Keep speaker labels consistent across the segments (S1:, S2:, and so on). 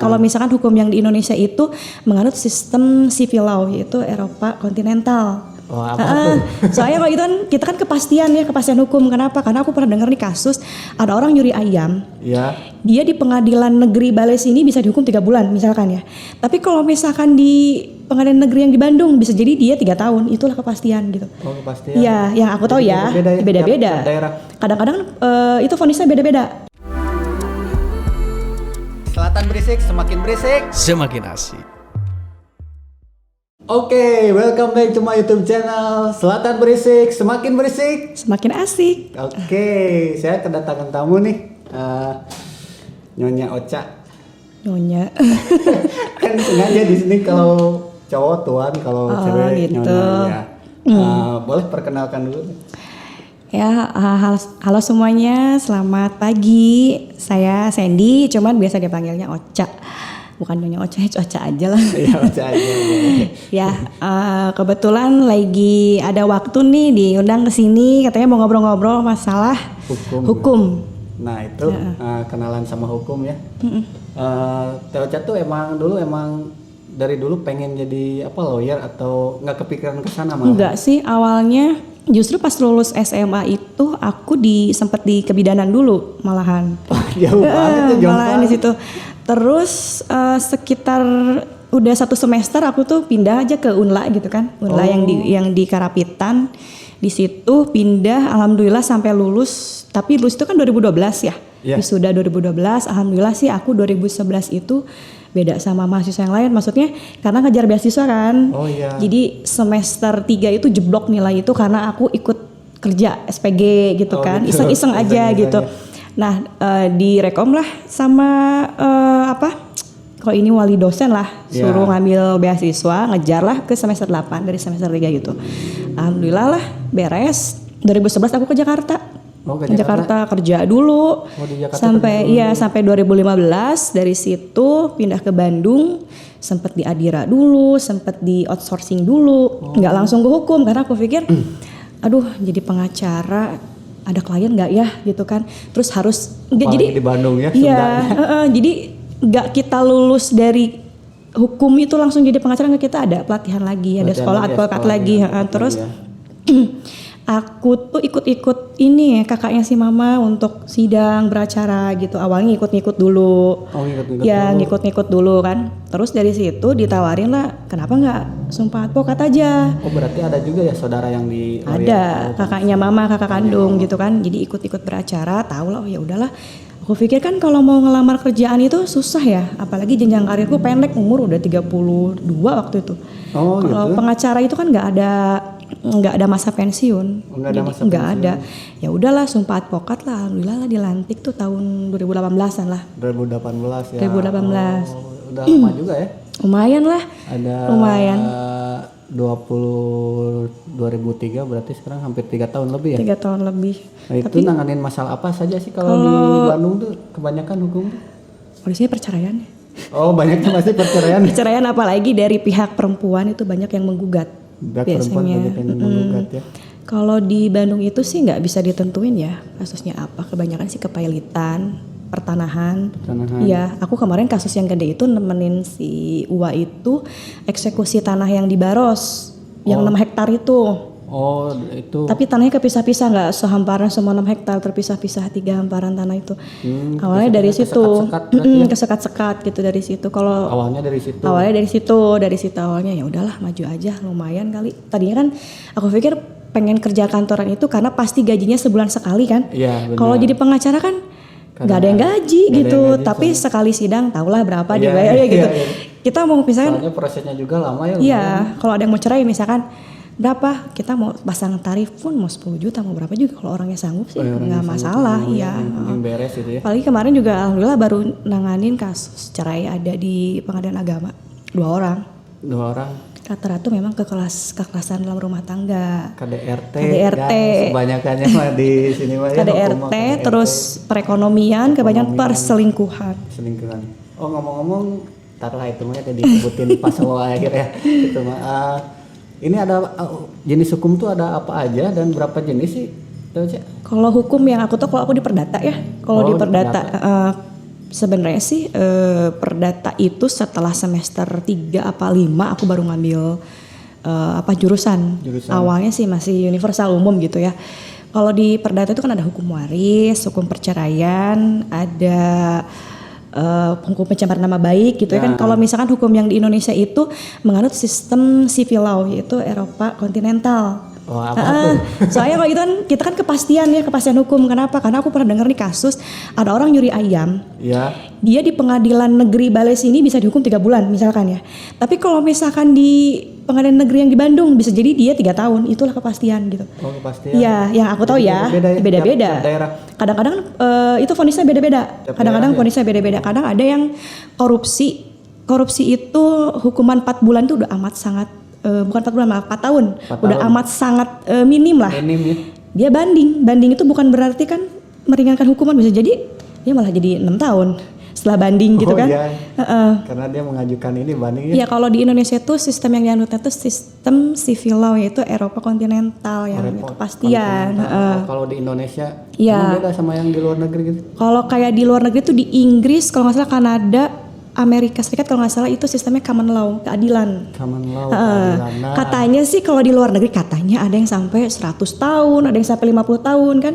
S1: Kalau misalkan hukum yang di Indonesia itu menganut sistem civil law, yaitu Eropa kontinental.
S2: Oh, apa tuh?
S1: Soalnya kalau itu kan kita kan kepastian hukum. Kenapa? Karena aku pernah dengar nih kasus ada orang nyuri ayam.
S2: Ya.
S1: Dia di pengadilan negeri Balai sini bisa dihukum 3 bulan misalkan ya. Tapi kalau misalkan di pengadilan negeri yang di Bandung bisa jadi dia 3 tahun. Itulah kepastian gitu.
S2: Oh, kepastian.
S1: Iya, yang aku tahu ya beda-beda. Kadang-kadang itu vonisnya beda-beda.
S2: Selatan berisik, semakin berisik,
S3: semakin asik.
S2: Oke, welcome back to my YouTube channel. Selatan berisik, semakin berisik,
S1: semakin asik.
S2: Oke, saya kedatangan tamu nih, Nyonya Ocha.
S1: Nyonya.
S2: Kan sengaja di sini kalau cowok tuan, kalau cewek
S1: gitu.
S2: Nyonya ya. Boleh perkenalkan dulu.
S1: Ya, halo semuanya, selamat pagi. Saya Sandy, cuman biasa dipanggilnya Ocha. Bukan Nyonya Ocha, Ocha aja lah.
S2: Iya, Ocha aja.
S1: Ya, kebetulan lagi ada waktu nih diundang ke sini, katanya mau ngobrol-ngobrol masalah hukum.
S2: Nah, itu kenalan sama hukum ya. Teh Ocha tuh emang dari dulu pengen jadi lawyer atau nggak kepikiran ke sana malah?
S1: Enggak sih, awalnya justru pas lulus SMA itu aku sempet di kebidanan dulu malahan.
S2: Jauh banget tuh,
S1: malahan di situ. Terus sekitar udah 1 semester aku tuh pindah aja ke Unla gitu kan. Unla yang di Karapitan. Di situ pindah, alhamdulillah sampai lulus. Tapi lulus itu kan 2012 ya. Yeah. Sudah 2012, alhamdulillah sih aku 2011 itu beda sama mahasiswa yang lain. Maksudnya karena ngejar beasiswa kan. Oh iya. Jadi semester 3 itu jeblok nilai itu karena aku ikut kerja SPG gitu kan. Gitu. Iseng-iseng aja gitu. Nah, direkom lah sama kalau ini wali dosen lah, suruh ngambil beasiswa, ngejar lah ke semester 8 dari semester 3 gitu. Alhamdulillah lah beres. 2011 aku ke Jakarta. Ke Jakarta kerja dulu. Sampai 2015. Dari situ pindah ke Bandung, sempet di Adira dulu, sempet di outsourcing dulu. Nggak langsung ke hukum karena aku pikir aduh jadi pengacara ada klien nggak ya gitu kan, terus harus jadi
S2: di Bandung ya.
S1: Iya, jadi nggak kita lulus dari hukum itu langsung jadi pengacara, nggak, kita ada pelatihan lagi, ada sekolah advokat lagi. Terus aku tuh ikut ini kakaknya si mama untuk sidang beracara gitu. Awalnya ngikut-ngikut dulu. Ngikut-ngikut dulu kan. Terus dari situ ditawarin lah, kenapa nggak sumpah advokat aja? Oh, berarti ada juga ya saudara yang di ada kakaknya mama, kakak kandung gitu kan. Jadi ikut-ikut beracara, tahu lah, ya udahlah. Aku pikir kan kalau mau ngelamar kerjaan itu susah ya, apalagi jenjang karirku pendek, umur udah 32 waktu itu. Kalau pengacara itu kan nggak ada masa pensiun. Nggak ada. Ya udahlah, sumpah advokat lah. Alhamdulillah lah dilantik tuh tahun 2018-an lah.
S2: 2018 ya.
S1: 2018.
S2: Udah lama juga ya.
S1: Lumayan lah. Lumayan.
S2: 2003 berarti sekarang hampir 3 tahun lebih ya.
S1: 3 tahun lebih.
S2: Nah, itu nanganin masalah apa saja sih kalau di Bandung tuh kebanyakan hukum?
S1: Di sini perceraian.
S2: Oh, banyaknya masih perceraian.
S1: Perceraian apalagi dari pihak perempuan itu banyak yang menggugat. Biasanya.
S2: Ya.
S1: Kalau di Bandung itu sih nggak bisa ditentuin ya kasusnya apa. Kebanyakan sih kepailitan, pertanahan. Iya, aku kemarin kasus yang gede itu nemenin si Uwa itu eksekusi tanah yang di Baros, yang 6 hektar itu. Oh, itu. Tapi tanahnya kepisah-pisah, nggak sehamparan semua 6 hektar, terpisah-pisah 3 hamparan tanah itu. Awalnya dari situ, kesekat-sekat gitu dari situ. Kalau awalnya dari situ awalnya ya udahlah maju aja, lumayan kali. Tadinya kan aku pikir pengen kerja kantoran itu karena pasti gajinya sebulan sekali kan. Iya. Kalau jadi pengacara kan nggak ada yang gaji gitu, tapi sekali sidang tahulah berapa dibayar gitu. Kita mau misalkan. Soalnya prosesnya juga lama ya. Iya, kalau ada yang mau cerai misalkan. Berapa, kita mau pasang tarif pun mau 10 juta mau berapa juga kalau orangnya sanggup sih nggak masalah. Iya, beres gitu ya. Apalagi kemarin juga alhamdulillah baru nanganin kasus cerai ada di Pengadilan Agama 2 orang. Rata-rata memang kekerasan dalam rumah tangga. KDRT. Ya, kebanyakannya mah di sini mah ya. KDRT, terus perekonomian, kebanyakan perselingkuhan. Oh, ngomong-ngomong, taruhlah itu mah tadi disebutin pas awal akhir ya. Itu mah ini ada jenis hukum tuh ada apa aja dan berapa jenis sih? Kalau hukum yang aku tahu, kalau aku di Perdata ya. Kalau di Perdata Sebenarnya sih perdata itu setelah semester 3 apa 5 aku baru ngambil jurusan. Awalnya sih masih universal umum gitu ya. Kalau di perdata itu kan ada hukum waris, hukum perceraian, ada hukum pencemaran nama baik gitu ya kan. Kalau misalkan hukum yang di Indonesia itu menganut sistem civil law, yaitu Eropa kontinental.
S2: Oh, apa tuh?
S1: Soalnya kalau itu kan kita kan kepastian hukum. Kenapa? Karena aku pernah dengar nih kasus ada orang nyuri ayam.
S2: Ya.
S1: Dia di pengadilan negeri Bale sini bisa dihukum 3 bulan misalkan ya. Tapi kalau misalkan di pengadilan negeri yang di Bandung bisa jadi dia 3 tahun. Itulah kepastian gitu.
S2: Oh, kepastian.
S1: Iya, yang aku tahu ya beda-beda. Kadang-kadang itu vonisnya beda-beda. Kadang-kadang vonisnya beda-beda. Kadang ada yang korupsi. Korupsi itu hukuman 4 bulan itu udah amat sangat bukan 4 bulan, 4 tahun. Udah amat sangat minim lah.
S2: Minim ya.
S1: Dia banding itu bukan berarti kan meringankan hukuman, bisa jadi dia malah jadi 6 tahun setelah banding gitu kan.
S2: Iya. Karena dia mengajukan ini banding ya.
S1: Iya, kalau di Indonesia tuh sistem yang dianutnya tuh sistem civil law, yaitu Eropa kontinental yang kepastian.
S2: Kalau di Indonesia
S1: ya.
S2: Beda sama yang di luar negeri gitu.
S1: Kalau kayak di luar negeri tuh di Inggris kalau nggak salah, Kanada, Amerika Serikat kalau nggak salah itu sistemnya common law, keadilan.
S2: Common law, keadilan. Nah.
S1: Katanya sih kalau di luar negeri katanya ada yang sampai 100 tahun, ada yang sampai 50 tahun kan.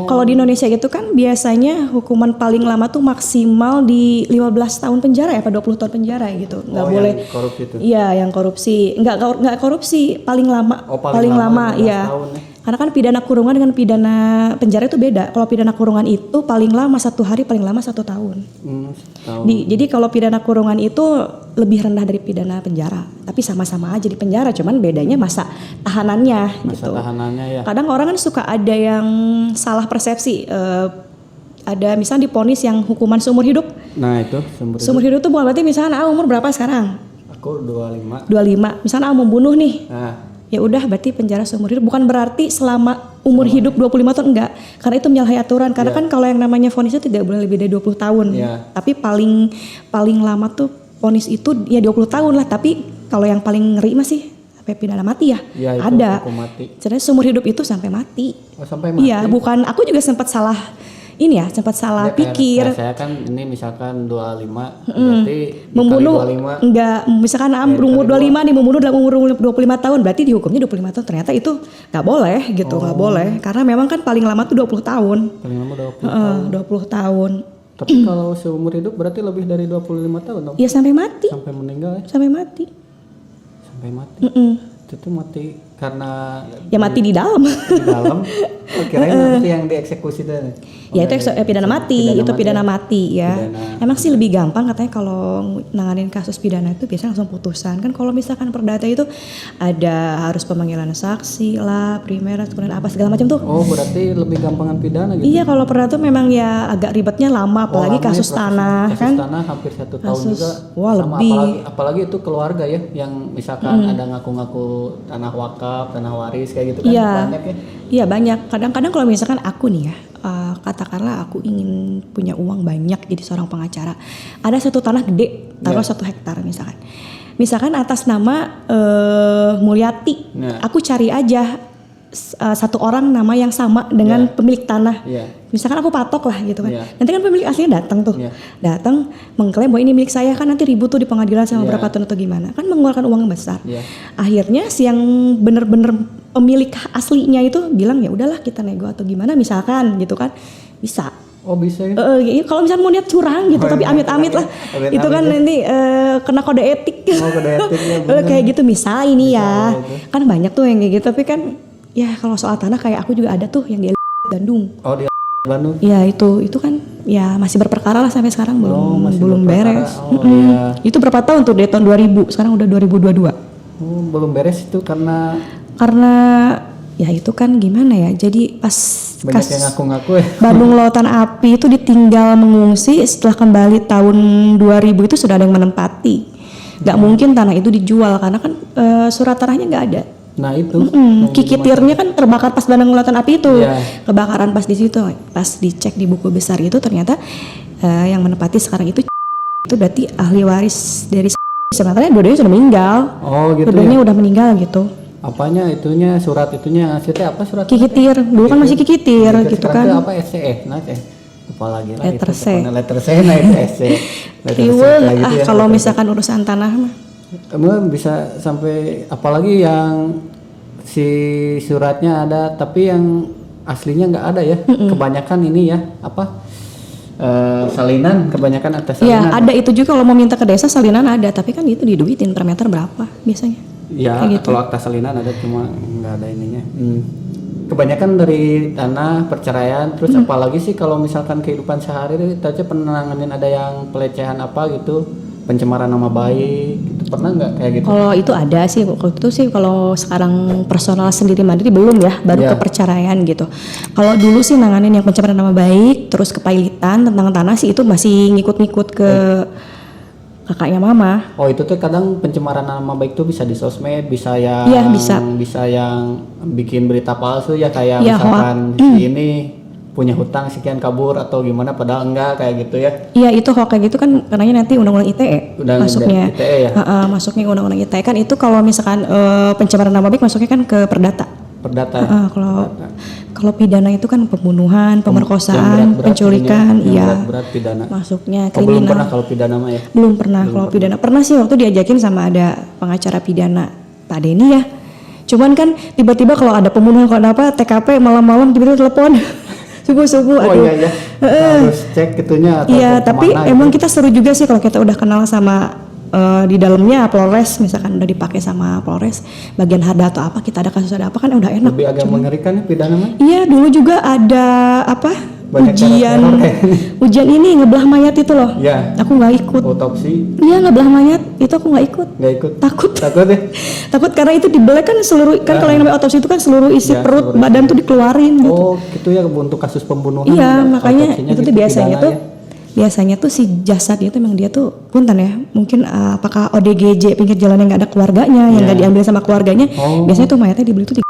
S1: Kalau di Indonesia gitu kan biasanya hukuman paling lama tuh maksimal di 15 tahun penjara ya, apa 20 tahun penjara gitu. Nggak boleh.
S2: Yang korupsi itu.
S1: Iya, yang korupsi. Nggak korupsi, paling lama. Paling lama iya. Karena kan pidana kurungan dengan pidana penjara itu beda. Kalau pidana kurungan itu paling lama 1 hari, paling lama 1 tahun. Jadi kalau pidana kurungan itu lebih rendah dari pidana penjara. Tapi sama-sama aja di penjara, cuman bedanya masa tahanannya. Masa
S2: tahanannya ya.
S1: Kadang orang kan suka ada yang salah persepsi. Ada misalnya diponis yang hukuman seumur hidup.
S2: Nah itu
S1: seumur hidup tuh bukan berarti misalnya umur berapa sekarang?
S2: Aku 25.
S1: Misalnya membunuh nih.
S2: Nah.
S1: Ya udah berarti penjara seumur hidup, bukan berarti selama umur hidup 25 tahun, enggak. Karena itu menyalahi aturan. Karena kan kalau yang namanya vonis itu tidak boleh lebih dari 20 tahun. Tapi paling lama tuh vonis itu ya 20 tahun lah. Tapi kalau yang paling ngeri masih sampai pidana mati ya. Ada. Sebenarnya seumur hidup itu sampai mati.
S2: Oh, sampai mati.
S1: Iya, bukan, aku juga sempat salah pikir.
S2: Saya kan ini misalkan 25 berarti
S1: membunuh 25, enggak, misalkan berumur 25 nih, membunuh dalam umur 25 tahun berarti dihukumnya 25 tahun. Ternyata itu enggak boleh gitu, enggak boleh. Karena memang kan paling lama tuh 20 tahun. Paling lama 20 tahun.
S2: Tapi kalau seumur hidup berarti lebih dari 25 tahun dong?
S1: Iya, sampai mati.
S2: Sampai meninggal ya?
S1: Sampai mati.
S2: Itu mati karena
S1: ya mati di dalam.
S2: Di dalam. Kirain itu yang dieksekusi tadi.
S1: Ya itu pidana mati, pidana mati ya. Emang sih lebih gampang katanya kalau nanganin kasus pidana itu biasanya langsung putusan. Kan kalau misalkan perdata itu ada harus pemanggilan saksi lah, primer, kemudian apa segala macam tuh.
S2: Oh, berarti lebih gampangan pidana gitu.
S1: Iya, kalau perdata memang ya agak ribetnya lama, apalagi kasus tanah kan.
S2: Kasus tanah hampir 1 tahun juga.
S1: Wah,
S2: sama
S1: lebih.
S2: Apalagi itu keluarga ya yang misalkan ada ngaku-ngaku tanah wakaf, tanah waris kayak gitu kan. Banyak ya.
S1: Iya, banyak. Kadang-kadang kalau misalkan aku nih ya, katakanlah aku ingin punya uang banyak jadi seorang pengacara. Ada satu tanah gede, taruh 1 hektar misalkan. Misalkan atas nama Mulyati. Aku cari aja satu orang nama yang sama dengan pemilik tanah. Misalkan aku patok lah gitu kan. Nanti kan pemilik aslinya datang tuh. Datang mengklaim bahwa ini milik saya, kan nanti ribut tuh di pengadilan sama berapa tahun atau gimana. Kan mengeluarkan uang yang besar. Akhirnya si yang bener-bener pemilik aslinya itu bilang ya udahlah kita nego atau gimana misalkan gitu kan. Bisa.
S2: Oh, bisa ya?
S1: Kalau misalnya mau niat curang gitu, tapi amit-amit lah. Itu kan nanti kena kode etik.
S2: Oh, kode etik ya.
S1: Kayak gitu misal ini ya. Kan banyak tuh yang kayak gitu, tapi kan ya kalau soal tanah kayak aku juga ada tuh yang di Bandung.
S2: Oh, di Bandung.
S1: Ya itu kan ya masih berperkara lah sampai sekarang belum beres. Itu berapa tahun tuh dari tahun 2000, sekarang udah 2022.
S2: Belum beres itu karena
S1: ya itu kan gimana ya, jadi pas
S2: banyak yang ngaku-ngaku ya.
S1: Bandung Lautan Api itu ditinggal mengungsi, setelah kembali tahun 2000 itu sudah ada yang menempati. Gak mungkin tanah itu dijual karena kan surat tanahnya gak ada.
S2: Nah itu
S1: kikitirnya kan terbakar pas Bandung Lautan Api itu. Kebakaran pas di situ, pas dicek di buku besar itu ternyata yang menempati sekarang itu berarti ahli waris dari sebenarnya dua-duanya sudah meninggal.
S2: Oh gitu.
S1: Dua-duanya udah meninggal gitu.
S2: Apanya itunya, surat itunya hasilnya apa surat?
S1: Kikitir, dulu kan masih kikitir gitu kan.
S2: Apa SCE? Nah, apalagi lah
S1: Letter
S2: itu
S1: C.
S2: pokoknya letter C, nah itu SC. Letter C
S1: Riweuh
S2: kayak gitu ya.
S1: kalau misalkan urusan tanah mah.
S2: Emang bisa sampai apalagi yang si suratnya ada tapi yang aslinya nggak ada ya. Kebanyakan ini ya apa salinan, kebanyakan atas
S1: Iya,
S2: salinan.
S1: ada itu juga kalau mau minta ke desa salinan ada, tapi kan itu diduitin per meter berapa biasanya.
S2: Ya
S1: Kayak gitu.
S2: kalau akta salinan ada cuma nggak ada ininya. Kebanyakan dari tanah perceraian, terus apalagi sih kalau misalkan kehidupan sehari-hari kita aja pernah nanganin ada yang pelecehan apa gitu, pencemaran nama baik, gitu pernah nggak kayak gitu?
S1: Kalau itu ada sih, kalau itu sih kalau sekarang personal sendiri mandiri belum ya, baru
S2: Iya.
S1: ke perceraian gitu. Kalau dulu sih nanganin yang pencemaran nama baik, terus kepailitan tentang tanah sih itu masih ngikut-ngikut ke kakaknya mama.
S2: Oh itu tuh kadang pencemaran nama baik tuh bisa di sosmed, bisa yang
S1: Iya, bisa.
S2: yang bikin berita palsu ya kayak
S1: Iya,
S2: misalkan si ini punya hutang sekian kabur atau gimana padahal enggak kayak gitu ya.
S1: Iya itu kalau kayak gitu kan karenanya nanti undang-undang ITE
S2: Undang-undang
S1: masuknya.
S2: ITE ya?
S1: Masuknya undang-undang ITE kan itu kalau misalkan pencemaran nama baik masuknya kan ke perdata.
S2: Perdata.
S1: Kalau pidana itu kan pembunuhan, pemerkosaan,
S2: berat-berat
S1: penculikan,
S2: jadinya, yang
S1: iya.
S2: berat pidana.
S1: Masuknya
S2: Oh, belum
S1: kriminal.
S2: pernah kalau pidana mah ya.
S1: Belum pernah kalau pidana. Pernah sih waktu diajakin sama ada pengacara pidana Pak Denny ya. Cuman kan tiba-tiba kalau ada pembunuhan kalau ada apa TKP malam-malam tiba-tiba telepon subuh-subuh.
S2: Oh
S1: Aduh.
S2: iya ya. Harus cek gitunya atau
S1: Iya, tapi
S2: kemana
S1: emang
S2: gitu.
S1: kita seru juga sih kalau kita udah kenal sama di dalamnya Polres, misalkan udah dipakai sama Polres, bagian harda atau apa, kita ada kasus ada apa kan udah enak.
S2: Lebih agak mengerikan ya pidana mah.
S1: Iya, dulu juga ada apa?
S2: Banyak
S1: ujian
S2: teror kayaknya.
S1: ujian ini ngebelah mayat itu loh.
S2: Ya.
S1: Aku nggak ikut.
S2: Otopsi
S1: Iya, ngebelah mayat itu aku nggak ikut.
S2: nggak ikut.
S1: Takut.
S2: Takut ya.
S1: Takut karena itu dibelah kan seluruh kan kalau yang namanya otopsi itu kan seluruh isi
S2: Ya,
S1: perut
S2: seluruh
S1: badan tuh dikeluarin gitu.
S2: Oh, gitu ya untuk kasus pembunuhan.
S1: Iya,
S2: juga
S1: makanya
S2: otopsinya
S1: itu tuh
S2: gitu,
S1: biasanya
S2: pidana
S1: tuh
S2: ya.
S1: biasanya tuh si jasadnya tuh emang dia tuh punten ya, mungkin apakah ODGJ pinggir jalan yang nggak ada keluarganya, yang nggak diambil sama keluarganya,
S2: Oh.
S1: biasanya tuh mayatnya dibeli tuh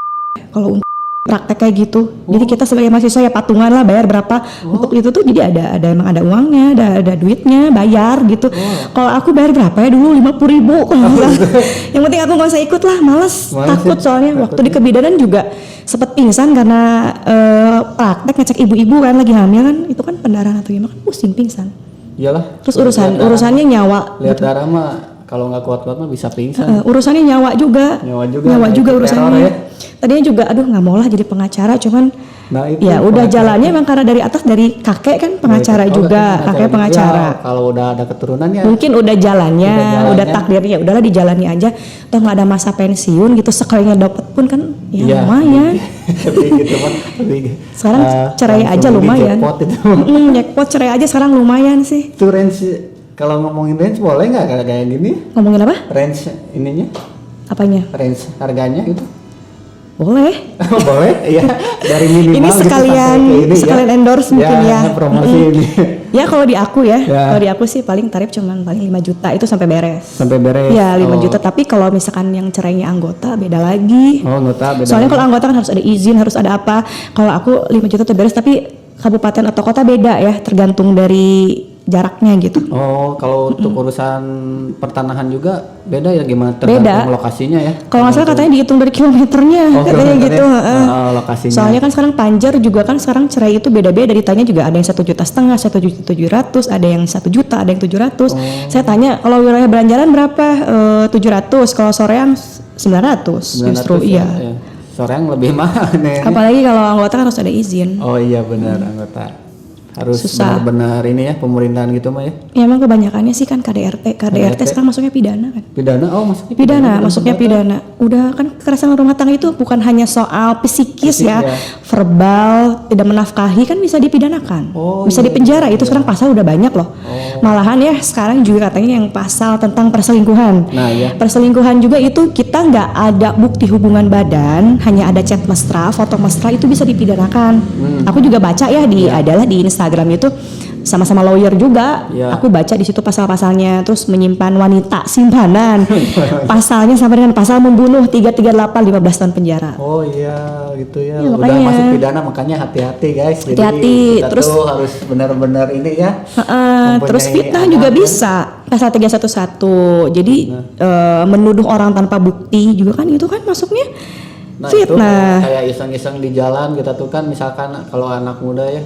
S1: kalau untuk praktek kayak gitu. Jadi kita sebagai mahasiswa ya patungan lah bayar berapa untuk itu tuh, jadi ada emang ada uangnya, ada duitnya bayar gitu. Kalau aku bayar berapa ya dulu 50.000 kalau nggak salah. Yang penting aku nggak usah ikut lah, males takut
S2: ya,
S1: soalnya waktu di kebidanan juga sempet pingsan karena praktek ngecek ibu-ibu kan lagi hamil kan, itu kan pendarahan atau gimana kan pusing pingsan.
S2: Iyalah.
S1: Terus
S2: Lihat
S1: urusannya nyawa.
S2: lihat darah mah kalau nggak kuat-kuat mah bisa pingsan.
S1: Urusannya nyawa juga.
S2: Nyawa juga.
S1: Nyawa
S2: Nah,
S1: juga
S2: itu
S1: urusannya.
S2: teror ya.
S1: Tadinya juga aduh nggak mau lah jadi pengacara, cuman
S2: Nah, itu
S1: ya udah
S2: pengacara.
S1: jalannya emang karena dari atas dari kakek kan pengacara
S2: Oh,
S1: juga, kakek
S2: juga.
S1: pengacara.
S2: Kalau udah ada keturunan ya.
S1: Mungkin udah jalannya,
S2: Udah jalannya.
S1: udah takdirnya, udahlah dijalani aja. Toh nggak ada masa pensiun gitu, sekalinya dapat pun kan ya
S2: Iya.
S1: lumayan.
S2: Tapi gitu mah.
S1: Sekarang cerai aja
S2: langsung
S1: lumayan.
S2: di-jackpot itu.
S1: Jackpot cerai aja sekarang lumayan sih.
S2: Itu range kalau ngomongin range boleh nggak kayak gini?
S1: Ngomongin apa?
S2: Range ininya,
S1: Apanya?
S2: range harganya gitu.
S1: Boleh.
S2: Boleh, iya. Dari minimal
S1: Ini
S2: gitu
S1: sekalian
S2: sampai ke ini
S1: sekalian endorse mungkin ya.
S2: promosi ini.
S1: Ya kalau di aku ya,
S2: Ya.
S1: kalau di aku sih paling tarif cuman paling 5 juta itu sampai beres.
S2: Sampai beres.
S1: Ya 5
S2: Oh.
S1: juta, tapi kalau misalkan yang cerainya anggota beda lagi.
S2: Oh, nggak beda.
S1: Soalnya kalau anggota kan harus ada izin, harus ada apa. Kalau aku 5 juta tuh beres, tapi kabupaten atau kota beda ya, tergantung dari jaraknya gitu.
S2: Oh, kalau untuk urusan pertanahan juga beda ya gimana tergantung
S1: Beda.
S2: lokasinya ya.
S1: Kalau nggak salah katanya dihitung dari kilometernya,
S2: Oh,
S1: katanya
S2: kilometernya.
S1: gitu. heeh.
S2: Lokasinya.
S1: Soalnya kan sekarang panjer juga kan sekarang cerai itu beda-beda, ditanya juga ada yang 1,5 juta, 1,700.000, ada yang 1 juta, ada yang 700. Saya tanya kalau wilayah Belanjaran berapa? 700, kalau soreang 900 justru
S2: 900
S1: iya.
S2: ya. Soreang lebih mahal nih.
S1: Apalagi kalau anggota kan harus ada izin.
S2: Oh iya benar anggota. Harus
S1: Susah.
S2: benar-benar ini ya pemerintahan gitu mah ya.
S1: Ya emang kebanyakannya sih kan KDRT sekarang masuknya pidana kan.
S2: Pidana, oh masuknya
S1: Pidana,
S2: bukan
S1: masuknya
S2: perdata.
S1: pidana. Udah kan kekerasan rumah tangga itu bukan hanya soal psikis
S2: Fisik,
S1: ya,
S2: ya.
S1: verbal, tidak menafkahi kan bisa dipidanakan.
S2: Oh,
S1: Bisa
S2: iya,
S1: dipenjara, itu sekarang pasal udah banyak loh. Malahan ya sekarang juga katanya yang pasal tentang perselingkuhan.
S2: Nah ya.
S1: Perselingkuhan juga itu kita nggak ada bukti hubungan badan, hanya ada chat mesra, foto mesra itu bisa dipidanakan. Aku juga baca ya adalah di Instagram itu sama-sama lawyer juga.
S2: Ya.
S1: Aku baca di situ pasal-pasalnya, terus menyimpan wanita simpanan. Pasalnya sampai dengan pasal membunuh 338 15 tahun penjara.
S2: Oh iya gitu ya.
S1: Ya,
S2: Udah
S1: makanya.
S2: masuk pidana makanya hati-hati guys. Jadi
S1: Hati-hati.
S2: kita
S1: Terus-
S2: tuh harus benar-benar ini ya.
S1: Terus
S2: mempunyai
S1: fitnah
S2: anak
S1: juga
S2: kan.
S1: bisa pasal 311. Jadi menuduh orang tanpa bukti juga kan itu kan masuknya
S2: Nah itu
S1: fitnah.
S2: kayak iseng-iseng di jalan kita tuh kan misalkan kalau anak muda ya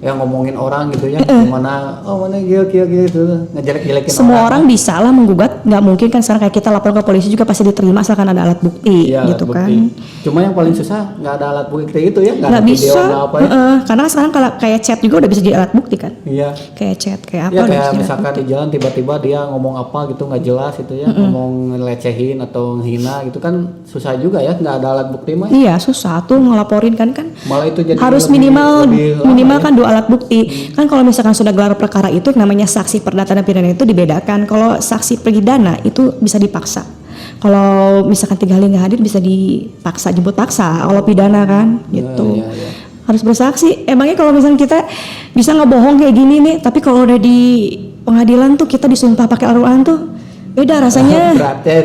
S2: yang ngomongin orang gitu ya, mana gila gitu, ngejelek-jelekin
S1: semua orang bisa lah menggugat, nggak mungkin kan sekarang kayak kita laporan ke polisi juga pasti diterima asalkan ada alat bukti
S2: ya,
S1: gitu
S2: bukti.
S1: Kan.
S2: Cuma yang paling susah nggak ada alat bukti itu ya,
S1: nggak bisa,
S2: video, nggak apa ya.
S1: Karena sekarang kalau kayak chat juga udah bisa jadi alat bukti kan.
S2: Iya.
S1: Kayak chat, kayak apa?
S2: Ya kayak misalkan di jalan tiba-tiba dia ngomong apa gitu nggak jelas itu ya, ngomong ngelecehin atau menghina gitu kan susah juga ya, nggak ada alat bukti mah.
S1: Iya susah tuh ngelaporin kan.
S2: Malah itu jadi
S1: harus
S2: lebih
S1: minimal
S2: ya.
S1: Kan 2 alat bukti. Kan kalau misalkan sudah gelar perkara itu namanya saksi perdata dan pidana itu dibedakan. Kalau saksi pidana itu bisa dipaksa. Kalau misalkan 3 kali nggak hadir bisa dipaksa, jemput paksa. Kalau pidana kan gitu.
S2: Ya.
S1: Harus bersaksi. Emangnya kalau misalkan kita bisa ngebohong kayak gini nih, tapi kalau udah di pengadilan tuh kita disumpah pakai Al-Quran tuh beda rasanya.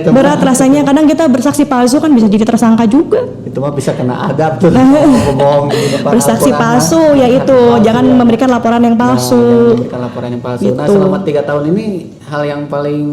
S1: Berat rasanya. Kadang kita bersaksi palsu kan bisa jadi tersangka juga.
S2: Itu mah bisa kena adab tuh. Ngomong di depan
S1: bersaksi palsu ya itu, jangan memberikan laporan yang palsu.
S2: Jangan memberikan laporan yang palsu.
S1: Gitu.
S2: Nah, selama 3 tahun ini hal yang paling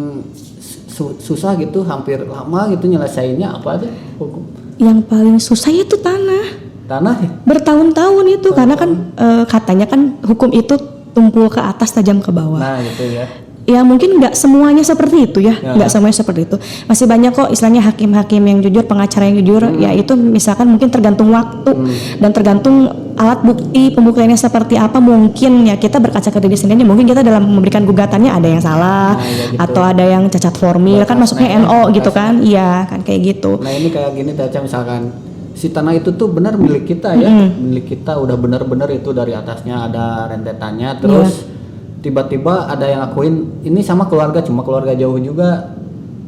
S2: susah gitu, hampir lama gitu nyelesainnya apa aja hukum?
S1: Yang paling susah itu tanah
S2: ya?
S1: Bertahun-tahun itu karena kan katanya kan hukum itu tumpul ke atas tajam ke bawah.
S2: Nah gitu ya.
S1: Ya mungkin nggak semuanya seperti itu ya, nggak semuanya seperti itu. Masih banyak kok istilahnya hakim-hakim yang jujur, pengacara yang jujur. Ya itu misalkan mungkin tergantung waktu dan tergantung alat bukti pembuktiannya seperti apa. Mungkin ya kita berkaca ke diri sendiri. Mungkin kita dalam memberikan gugatannya ada yang salah gitu. Atau ada yang cacat formil kan masuknya NO gitu kan. Iya kan kayak gitu.
S2: Nah ini kayak gini Taca, misalkan si tanah itu tuh benar milik kita ya, milik kita udah benar-benar itu dari atasnya ada rentetannya terus. Tiba-tiba ada yang akuin ini sama keluarga, cuma keluarga jauh juga,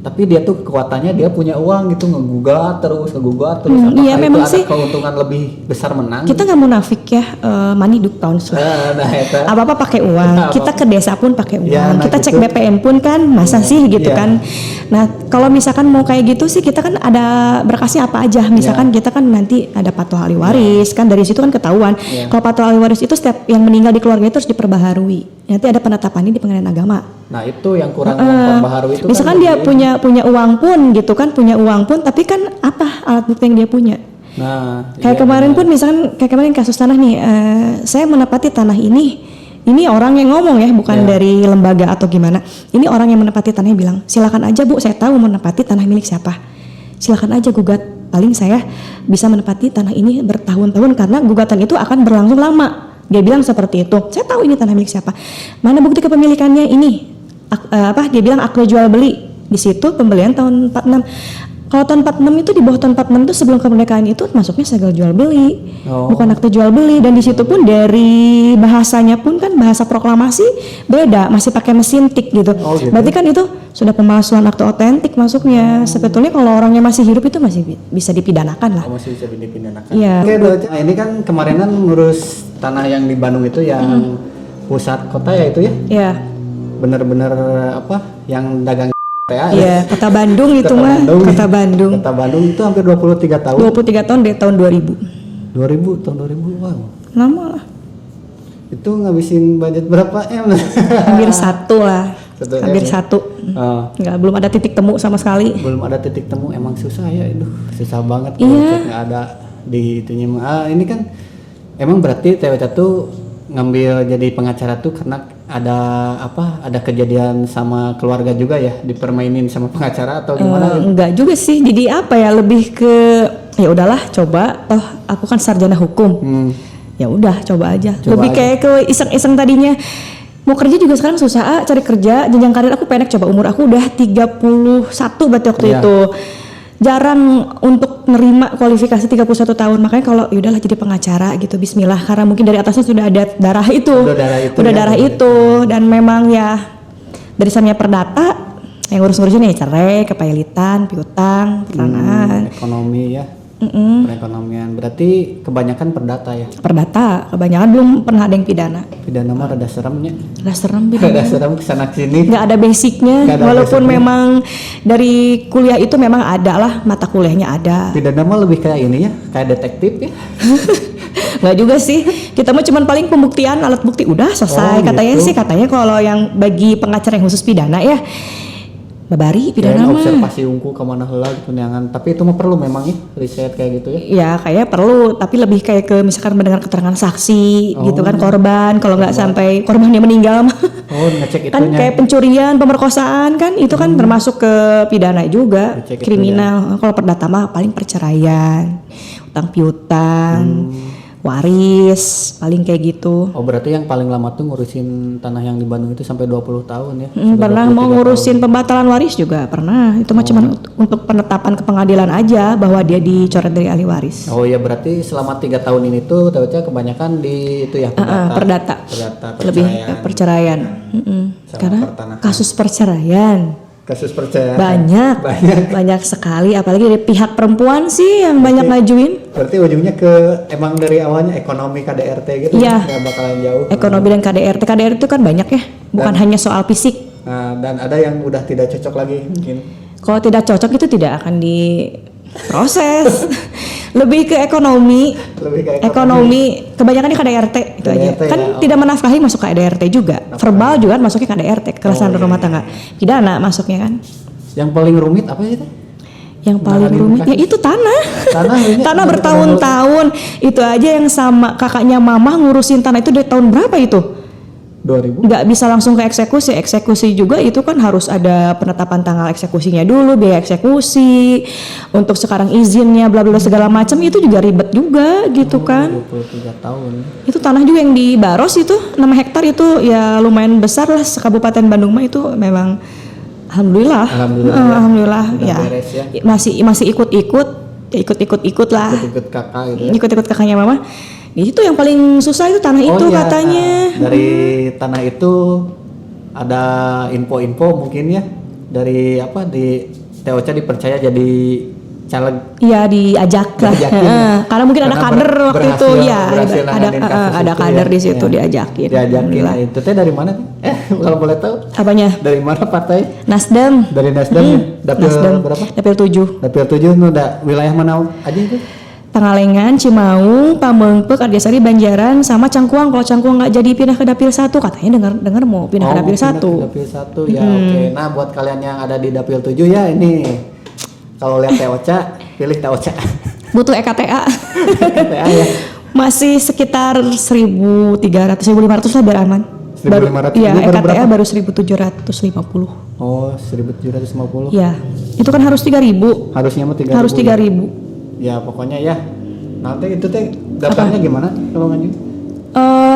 S2: tapi dia tuh kekuatannya dia punya uang gitu, ngegugat terus apakah
S1: iya, memang
S2: itu ada
S1: sih
S2: keuntungan lebih besar menang?
S1: Kita nggak munafik ya, money do pounds lah. Apa-apa pakai uang. Kita ke desa pun pakai uang.
S2: Ya,
S1: kita
S2: gitu.
S1: cek BPN pun kan masa sih gitu kan. Nah kalau misalkan mau kayak gitu sih kita kan ada berkasnya apa aja. Misalkan kita kan nanti ada patuh ahli waris kan, dari situ kan ketahuan. Kalau patuh ahli waris itu setiap yang meninggal di keluarga itu harus diperbaharui. Nanti ada penetapannya di Pengadilan Agama.
S2: Nah itu yang kurang memperbaharui itu.
S1: Misalkan kan dia punya uang pun gitu kan, punya uang pun, tapi kan apa alat bukti yang dia punya?
S2: Nah
S1: kayak kemarin pun misalkan kayak kemarin kasus tanah nih, saya menepati tanah ini orang yang ngomong ya, bukan dari lembaga atau gimana. Ini orang yang menepati tanahnya bilang, silakan aja Bu, saya tahu menepati tanah milik siapa. Silakan aja gugat. Paling saya bisa menepati tanah ini bertahun-tahun karena gugatan itu akan berlangsung lama. Dia bilang seperti itu. Saya tahu ini tanah milik siapa. Mana bukti kepemilikannya ini? Dia bilang akte jual beli. Di situ pembelian tahun 46. Kalau tahun 46 itu di bawah tahun 46 itu sebelum kemerdekaan itu masuknya segel jual beli. Bukan akte jual beli, dan di situ pun dari bahasanya pun kan bahasa proklamasi beda, masih pakai mesin tik gitu.
S2: Gitu.
S1: Berarti kan itu sudah pemalsuan akte otentik masuknya. Sebetulnya kalau orangnya masih hidup itu masih bisa dipidanakan lah.
S2: Masih bisa dipidanakan.
S1: Iya.
S2: Oke, nah, ini kan kemarin kan ngurus tanah yang di Bandung itu yang pusat kota ya itu ya?
S1: Iya.
S2: Bener-bener yang dagang
S1: Iya, Kota Bandung itu mah. Kota Bandung.
S2: Kota Bandung itu hampir 23 tahun.
S1: 23 tahun dari tahun 2000.
S2: 2000, wow.
S1: Lama lah.
S2: Itu ngabisin budget berapa M?
S1: Hampir 1 lah. Hampir 1. Belum ada titik temu sama sekali.
S2: Belum ada titik temu, emang susah ya, susah banget
S1: kalau
S2: nggak ada di itunya. Ini kan emang berarti TWC tuh ngambil jadi pengacara tuh karena ada kejadian sama keluarga juga ya, dipermainin sama pengacara atau gimana?
S1: Enggak juga sih, jadi lebih ke ya udahlah coba, toh aku kan sarjana hukum. Ya udah coba aja. Lebih kayak ke iseng-iseng tadinya. Mau kerja juga sekarang susah, cari kerja, jenjang karir aku pendek, coba umur aku udah 31 berarti waktu itu. Jarang untuk nerima kualifikasi 31 tahun, makanya kalau yaudahlah jadi pengacara gitu, bismillah, karena mungkin dari atasnya sudah ada darah itu. Udah darah itu, dan memang ya dari sananya perdata yang ngurus-ngurusin ya cerai, kepailitan, piutang, pertanahan,
S2: ekonomi ya. Perekonomian, berarti kebanyakan perdata ya? Perdata,
S1: kebanyakan, belum pernah ada yang pidana.
S2: Pidana mah rada seremnya.
S1: Rada serem
S2: kesana sini.
S1: Nggak ada basicnya, walaupun memang dari kuliah itu memang ada lah, mata kuliahnya ada.
S2: Pidana mah lebih kayak ini ya, kayak detektif ya?
S1: Nggak juga sih, kita mah cuman paling pembuktian, alat bukti udah selesai. Katanya
S2: gitu.
S1: Katanya kalau yang bagi pengacara yang khusus pidana ya, babari
S2: Kirain
S1: pidana mah.
S2: observasi ungu kemana heula gitu neangan, tapi itu mah perlu memang ya riset kayak gitu ya.
S1: Ya kayaknya perlu, tapi lebih kayak ke misalkan mendengar keterangan saksi gitu kan korban, kalau nggak sampai korbannya meninggal mah.
S2: Oh, ngecek
S1: Kan
S2: itunya.
S1: kayak pencurian, pemerkosaan kan itu kan termasuk ke pidana juga,
S2: Dicek
S1: kriminal. Kalau perdata mah paling perceraian, utang piutang, waris, paling kayak gitu.
S2: Oh, berarti yang paling lama tuh ngurusin tanah yang di Bandung itu sampai 20 tahun ya.
S1: Pernah mau ngurusin pembatalan waris juga pernah. Itu mah cuma untuk penetapan ke pengadilan aja bahwa dia dicoret dari ahli waris.
S2: Oh ya, berarti selama 3 tahun ini tuh TOC kebanyakan di itu ya
S1: Perdata.
S2: perdata
S1: Lebih
S2: perceraian.
S1: perceraian.
S2: Sama
S1: Karena
S2: pertanahan.
S1: kasus perceraian
S2: Kasus perceraian
S1: banyak sekali, apalagi dari pihak perempuan sih yang banyak ngajuin.
S2: Berarti ujungnya ke emang dari awalnya ekonomi KDRT gitu,
S1: Iya.
S2: nggak bakalan jauh.
S1: Ekonomi dan KDRT itu kan banyak ya, bukan hanya soal fisik.
S2: Nah, dan ada yang udah tidak cocok lagi mungkin.
S1: Kalau tidak cocok itu tidak akan diproses. Lebih ke ekonomi.
S2: Lebih kayak
S1: Ekonomi kebanyakan di KDRT itu aja.
S2: KDRT
S1: Kan
S2: ya,
S1: tidak menafkahi masuk KDRT juga. Verbal juga kan masuknya KDRT, kekerasan dalam rumah tangga. Pidana masuknya kan.
S2: Yang paling rumit apa sih teh?
S1: Yang paling rumit ya itu tanah.
S2: Tanah
S1: Tanah bertahun-tahun. Itu aja yang sama kakaknya mama ngurusin tanah itu dari tahun berapa itu?
S2: 2000.
S1: Nggak bisa langsung ke eksekusi juga itu kan harus ada penetapan tanggal eksekusinya dulu, biaya eksekusi, untuk sekarang izinnya bla bla segala macam itu juga ribet juga gitu kan.
S2: 23 tahun.
S1: Itu tanah juga yang di Baros itu 6 hektar itu ya lumayan besar lah Kabupaten Bandung mah itu memang alhamdulillah
S2: Udah
S1: ya.
S2: beres ya.
S1: Masih ikut-ikut lah.
S2: Ikut kakak gitu ya.
S1: Ikut-ikut kakaknya mama. Itu yang paling susah itu tanah itu
S2: iya,
S1: katanya.
S2: Dari tanah itu ada info-info mungkin ya dari apa di TOC dipercaya jadi caleg.
S1: Iya diajak lah.
S2: Diajakin.
S1: Karena mungkin ada kader waktu itu ya
S2: berhasil nanganin kasus
S1: ada
S2: itu
S1: kader
S2: ya.
S1: di situ
S2: Ya.
S1: diajakin.
S2: Diajakin. Nah, itu teh dari mana? Kalau boleh tahu
S1: Apanya?
S2: dari mana partai?
S1: Nasdem.
S2: Dari Nasdem ya? Dapil
S1: Nasdem.
S2: berapa?
S1: Dapil 7.
S2: Dapil 7 nu da wilayah mana aja itu?
S1: Pangalengan, Cimaung, Pamengpeuk, Arjasari, Banjaran, sama Cangkuang. Kalau Cangkuang nggak jadi pindah ke Dapil 1 katanya dengar mau pindah ke Dapil 1.
S2: Dapil 1 ya, oke. Nah, buat kalian yang ada di Dapil 7 ya ini kalau lihat TOC, pilih TOC.
S1: Butuh EKTA.
S2: KTA ya.
S1: Masih sekitar 1.300 1.500 lah biar aman.
S2: 1.500.
S1: Iya,
S2: Baru
S1: EKTA
S2: berapa?
S1: baru 1.750.
S2: Oh, 1.750.
S1: Iya. Itu kan harus 3.000.
S2: Harusnya mah 3.000.
S1: Harus 3.000.
S2: Ya, pokoknya ya. Nanti itu teh daftarnya gimana kalau ngajuin?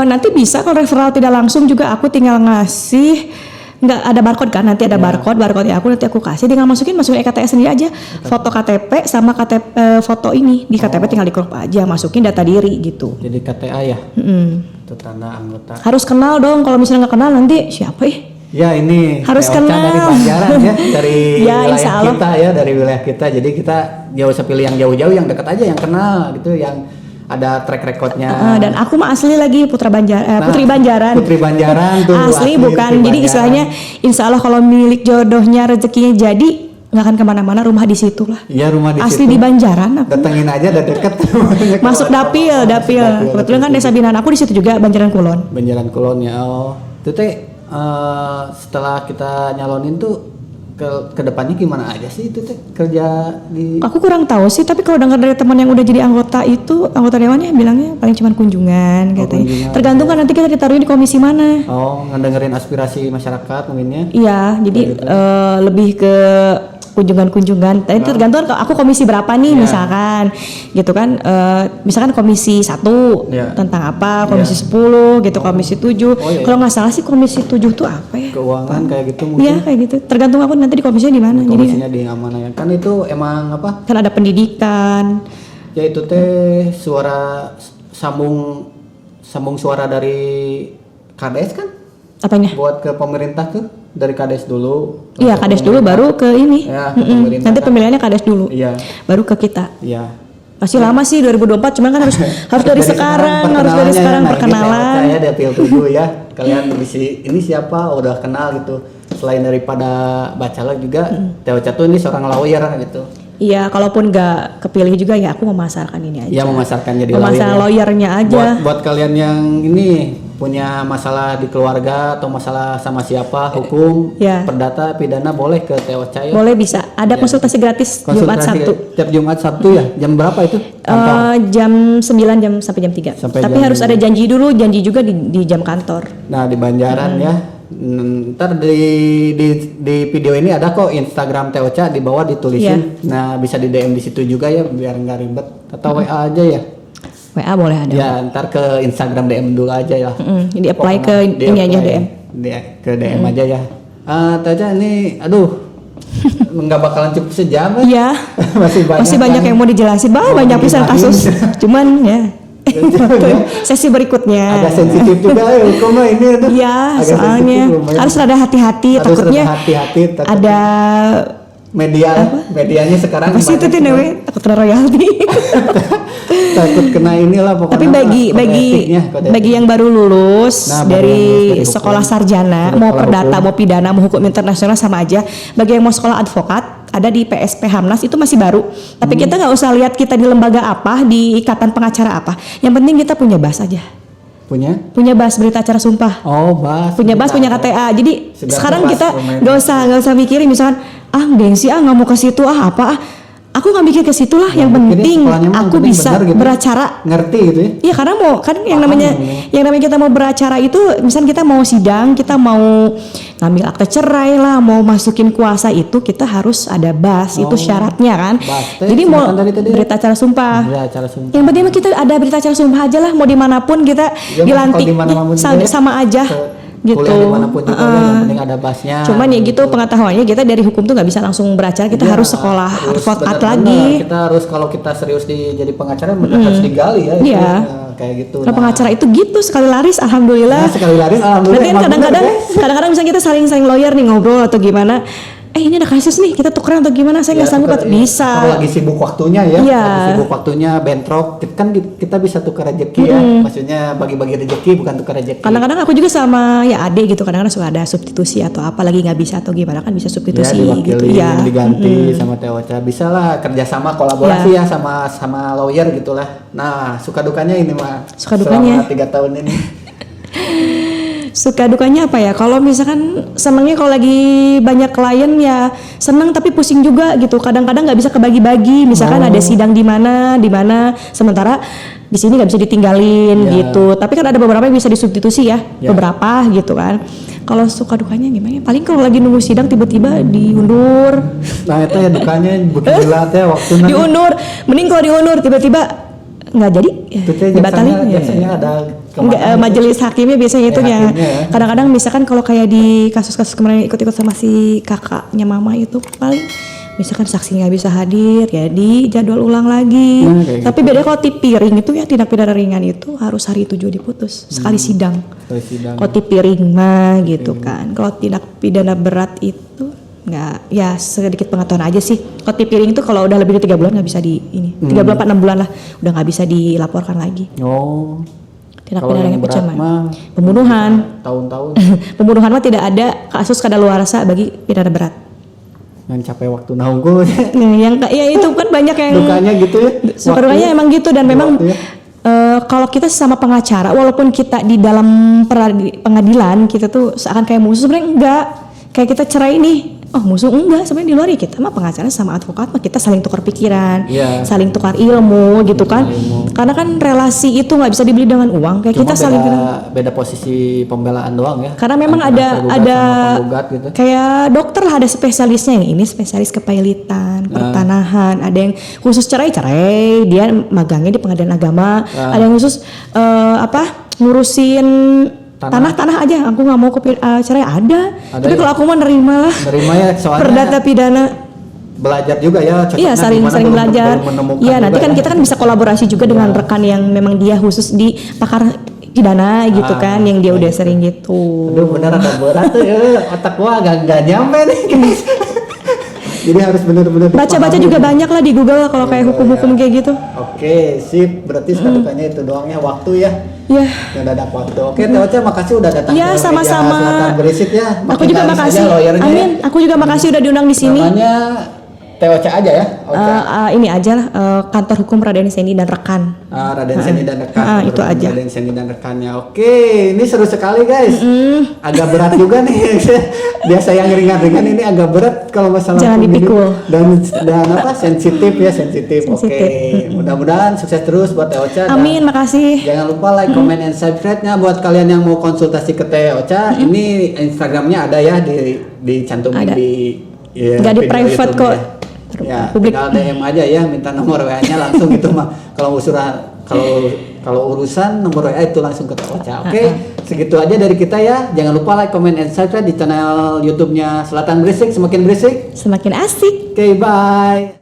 S1: Nanti bisa kalau referral tidak langsung juga aku tinggal ngasih, nggak ada barcode kan, nanti ada barcode ya aku nanti aku kasih, tinggal masukin EKTS sendiri aja, foto KTP sama KTP foto ini di KTP tinggal di crop aja, masukin data diri gitu.
S2: Jadi KTA ya. Itu tanda anggota.
S1: Harus kenal dong, kalau misalnya nggak kenal nanti siapa
S2: Ya ini
S1: Harus
S2: TOC
S1: kenal.
S2: dari Banjaran ya, dari
S1: Ya,
S2: wilayah
S1: insya Allah.
S2: kita ya, dari wilayah kita. Jadi kita jauh usah pilih yang jauh-jauh, yang dekat aja, yang kenal gitu, yang ada track recordnya.
S1: Dan aku mah asli lagi Putri Banjaran.
S2: Putri Banjaran tuh
S1: asli bukan,
S2: Putri
S1: jadi
S2: Banjaran.
S1: istilahnya insya Allah kalau milik jodohnya rezekinya jadi nggak akan kemana-mana, rumah di situ lah.
S2: Iya, rumah di
S1: Asli
S2: situ.
S1: di Banjaran aku.
S2: Datengin aja, udah deket.
S1: Masuk dapil. Kebetulan kan desa binaan aku di situ juga, Banjaran Kulon.
S2: Banjaran Kulon ya. Oh, itu teh setelah kita nyalonin tuh ke depannya gimana aja sih itu teh kerja di.
S1: Aku kurang tahu sih, tapi kalau dengar dari teman yang udah jadi anggota dewannya bilangnya paling cuma kunjungan katanya.
S2: Kunjungan.
S1: Tergantung kan nanti kita ditaruhin di komisi mana.
S2: Oh, ngedengerin aspirasi masyarakat mungkinnya.
S1: Iya, jadi lebih ke kunjungan. Tapi tergantung kan aku komisi berapa nih misalkan, gitu kan. Misalkan komisi 1
S2: Iya.
S1: tentang apa, komisi 10 gitu, komisi 7.
S2: iya.
S1: Kalau nggak salah sih komisi 7 tuh apa ya?
S2: Keuangan kayak gitu
S1: Iya
S2: mungkin.
S1: kayak gitu. Tergantung aku nanti di komisinya di mana. Jadi
S2: Komisinya di yang mana ya? Kan itu emang apa?
S1: kan ada pendidikan.
S2: Ya itu teh suara sambung suara dari KDS kan?
S1: Apanya?
S2: Buat ke pemerintah tuh dari KDS dulu.
S1: Iya,
S2: Ke
S1: kades dulu baru ke ini.
S2: Ya, ke pemerintah
S1: Nanti
S2: kan.
S1: pemilihannya kades dulu.
S2: Iya,
S1: Baru ke kita.
S2: iya.
S1: Pasti lama sih 2024, cuman kan harus dari sekarang, harus dari sekarang perkenalan.
S2: Saya Dapil 7 ya. Kalian ini siapa? Udah kenal gitu. Selain daripada bacaleg juga, TOC tuh ini seorang lawyer gitu.
S1: Iya, kalaupun nggak kepilih juga ya aku memasarkan ini aja.
S2: Ya memasarkan jadi
S1: Memasarkan
S2: lawyer.
S1: lawyernya aja.
S2: Buat kalian yang ini punya masalah di keluarga atau masalah sama siapa hukum,
S1: Ya.
S2: perdata, pidana boleh ke Teh Ocha ya?
S1: Boleh, bisa. Ada konsultasi gratis Jumat
S2: Konsultasi
S1: Sabtu.
S2: tiap Jumat Sabtu ya? Jam berapa itu?
S1: Jam 9 sampai jam 3.
S2: Sampai
S1: Tapi
S2: jam
S1: harus ada janji dulu, janji juga di jam kantor.
S2: Nah di Banjaran ya. Ntar di video ini ada kok Instagram Teh Ocha, di bawah ditulisin. Nah bisa di DM di situ juga ya biar nggak ribet. Atau WA aja ya?
S1: WA boleh ada.
S2: Ya ntar ke Instagram DM dulu aja ya.
S1: Jadi apply ke
S2: Di
S1: ini aja
S2: apply.
S1: DM.
S2: Ke DM aja ya. Teh Ocha ini aduh nggak bakalan cukup sejam ya.
S1: Iya. Masih banyak yang mau dijelasin. Banyak pisan kasus. Cuman ya. Sesi berikutnya.
S2: Agak sensitif juga ya hukum mah ini aduh.
S1: Iya,
S2: Agak
S1: soalnya
S2: sensitif lumayan.
S1: harus rada hati-hati.
S2: Harus
S1: Takutnya
S2: rada hati-hati, takutnya
S1: ada
S2: medianya sekarang
S1: apa sih itu
S2: banyak
S1: tuh Dewe? Takut kena royalti.
S2: takut kena inilah pokoknya.
S1: Tapi bagi yang baru lulus
S2: Nah,
S1: dari
S2: hukum.
S1: sekolah sarjana,
S2: Sekolah
S1: mau perdata,
S2: hukum.
S1: mau pidana, mau hukum internasional sama aja. Bagi yang mau sekolah advokat, ada di PSP Hamnas itu masih baru. Tapi kita nggak usah lihat kita di lembaga apa, di ikatan pengacara apa. Yang penting kita punya BAS aja. Punya BAS, berita acara sumpah.
S2: Oh, BAS.
S1: Punya BAS, punya KTA. Jadi
S2: Sebenarnya
S1: sekarang
S2: BAS
S1: kita
S2: lumayan.
S1: nggak usah mikirin misalkan gengsi nggak mau ke situ apa. Aku nggak mikir ke situ lah. Yang
S2: mikirin
S1: penting
S2: sekolahnya mah
S1: aku
S2: penting
S1: bisa
S2: bener gitu.
S1: beracara.
S2: Ngerti gitu ya.
S1: Iya, karena mau kan yang
S2: Paham
S1: namanya
S2: ya.
S1: kita mau beracara itu, misalnya kita mau sidang, kita mau ngambil akte cerai lah, mau masukin kuasa itu kita harus ada BAS, itu syaratnya kan.
S2: BAS teh,
S1: Jadi mau
S2: singkatan dari tadi.
S1: berita acara sumpah.
S2: Ya, acara sumpah.
S1: Yang penting mah kita ada berita acara sumpah aja lah, mau dimanapun kita
S2: Ya,
S1: dilantik
S2: kalau dimanapun juga ya.
S1: sama aja gitu.
S2: Kuliah dimanapun juga ya, yang penting ada BAS-nya.
S1: Cuman ya gitu pengetahuannya, kita dari hukum tuh nggak bisa langsung beracara, kita
S2: Ya,
S1: harus sekolah
S2: harus
S1: advokat
S2: benar-benar.
S1: lagi.
S2: Kita harus kalau kita serius jadi pengacara harus digali ya.
S1: Iya.
S2: Nah, kayak gitu.
S1: Kalau pengacara itu gitu sekali laris, alhamdulillah.
S2: Nah, sekali lari alhamdulillah.
S1: Berarti kan
S2: emang
S1: kadang-kadang
S2: bener, guys.
S1: kadang-kadang misalnya kita saling lawyer nih, ngobrol atau gimana. Ini ada kasus nih, kita tukeran atau gimana? Saya nggak
S2: Ya,
S1: sanggup
S2: tukar-
S1: atau bisa.
S2: Kalau lagi sibuk waktunya ya,
S1: Iya.
S2: lagi sibuk waktunya bentrok, kita bisa tukar rezeki ya. Maksudnya bagi-bagi rezeki bukan tukar rezeki.
S1: Kadang-kadang aku juga sama ya Ade gitu, kadang-kadang suka ada substitusi atau apa lagi nggak bisa atau gimana kan bisa
S2: Ya
S1: substitusi
S2: diwakili,
S1: gitu ya.
S2: diganti sama Teh Ocha. Bisa lah kerjasama kolaborasi ya sama lawyer gitulah. Nah suka dukanya ini mah.
S1: Suka dukanya.
S2: Selama 3 tahun ini.
S1: Suka dukanya apa ya? Kalau misalkan senengnya kalau lagi banyak klien ya seneng, tapi pusing juga gitu. Kadang-kadang nggak bisa kebagi-bagi. Misalkan ada sidang di mana, sementara di sini nggak bisa ditinggalin
S2: Ya.
S1: gitu. Tapi kan ada beberapa yang bisa disubstitusi ya,
S2: Ya.
S1: beberapa gitu kan. Kalau suka dukanya gimana? Paling kalau lagi nunggu sidang tiba-tiba diundur,
S2: Nah itu ya dukanya begini teh waktu nanti.
S1: diundur. Mending kalau diundur tiba-tiba nggak jadi, ya,
S2: Itu teh
S1: dibatalin.
S2: jaksanya ada
S1: Enggak,
S2: kemana?
S1: majelis hakimnya biasanya
S2: Ya,
S1: itunya.
S2: hakimnya ya.
S1: Kadang-kadang misalkan kalau kayak di kasus-kasus kemarin ikut-ikut sama si kakaknya mama itu, paling misalkan saksi nggak bisa hadir ya di jadwal ulang lagi.
S2: Nah, kayak
S1: Tapi beda kalau tip piring itu ya, tindak pidana ringan itu harus hari 7 diputus sekali sidang.
S2: Sekali sidang.
S1: Kalau tip piring mah gitu kan. Kalau tindak pidana berat itu nggak, ya sedikit pengetahuan aja sih. Kalau tip piring itu kalau udah lebih dari 3 bulan nggak bisa di ini. 3 bulan 4 6 bulan lah udah nggak bisa dilaporkan lagi.
S2: Oh.
S1: Tindak
S2: Kalau
S1: pidana
S2: yang
S1: ringan
S2: berat
S1: macam
S2: mah
S1: pembunuhan.
S2: tahun-tahun
S1: Pembunuhan mah tidak ada kasus kadaluarsa bagi pidana berat.
S2: yang capek waktu nahungkul.
S1: Yang ya itu kan banyak yang
S2: Dukanya gitu ya.
S1: suka dukanya emang gitu, dan memang
S2: waktu ya.
S1: kalau kita sama pengacara, walaupun kita di dalam pengadilan kita tuh seakan kayak musuh, sebenarnya enggak. Kayak kita cerai nih, oh musuh enggak, sebenarnya di luar ya kita mah pengacara sama advokat mah kita saling tukar pikiran,
S2: Iya.
S1: saling tukar ilmu gitu kan.
S2: ilmu.
S1: Karena kan relasi itu nggak bisa dibeli dengan uang, kayak
S2: Cuma
S1: kita saling
S2: beda posisi pembelaan doang ya.
S1: karena memang
S2: Antara tergugat
S1: ada
S2: sama penggugat gitu.
S1: kayak dokter lah, ada spesialisnya. Yang ini spesialis kepailitan, pertanahan, ada yang khusus cerai, dia magangnya di pengadilan agama, ada yang khusus ngurusin tanah aja, aku nggak mau cerai, ada. Tapi
S2: ya?
S1: kalau aku mah nerima lah,
S2: Nerima ya soalnya
S1: perdata pidana.
S2: belajar juga ya.
S1: Iya,
S2: cocoknya
S1: saling
S2: gimana,
S1: belajar.
S2: belum menemukan
S1: Iya, nanti
S2: juga
S1: kan
S2: ya.
S1: kita kan bisa kolaborasi juga dengan rekan yang memang dia khusus di pakar pidana gitu kan, yang dia udah sering gitu.
S2: Aduh bener ada berat tuh ya, otak gua agak nyampe nih guys. Jadi harus bener-bener
S1: Baca-baca
S2: dipahami.
S1: juga banyak lah di Google kalau kayak hukum-hukum kayak gitu.
S2: Oke, sip. Berarti sekadukannya itu doangnya waktu ya.
S1: Ya,
S2: Mendadak waktu. Oke, Teh Ocha makasih udah datang
S1: ya
S2: ke
S1: sama-sama.
S2: Media Selatan Berisik ya.
S1: Aku
S2: Makin
S1: juga
S2: laris
S1: makasih.
S2: aja lawyernya ya.
S1: Amin. Aku juga makasih udah diundang di sini.
S2: Namanya Teh Ocha aja ya?
S1: Ini aja lah, kantor hukum Raden Seni dan rekan.
S2: Raden Seni dan rekan.
S1: Itu aja.
S2: Raden Seni dan rekannya. Oke, ini seru sekali guys. Agak berat juga nih. Biasa yang ringan-ringan ini agak berat kalau masalah
S1: Jangan
S2: pemilu.
S1: dipikul.
S2: Dan apa sensitif ya sensitif. Oke, mudah-mudahan sukses terus buat Teh Ocha.
S1: Amin, makasih.
S2: Jangan lupa like, comment, and subscribe-nya buat kalian yang mau konsultasi ke Teh Ocha. Ini Instagramnya ada ya dicantumin
S1: Ada.
S2: di
S1: Nggak di
S2: video
S1: private
S2: YouTube-nya.
S1: kok.
S2: Ya,
S1: Publik.
S2: tinggal DM aja ya, minta nomor WA-nya langsung itu mah. Kalau urusan nomor WA itu langsung ke Teh Ocha. Oke, segitu aja dari kita ya. Jangan lupa like, comment, and subscribe di channel YouTube-nya Selatan Berisik, semakin berisik.
S1: Semakin asik.
S2: Oke, bye.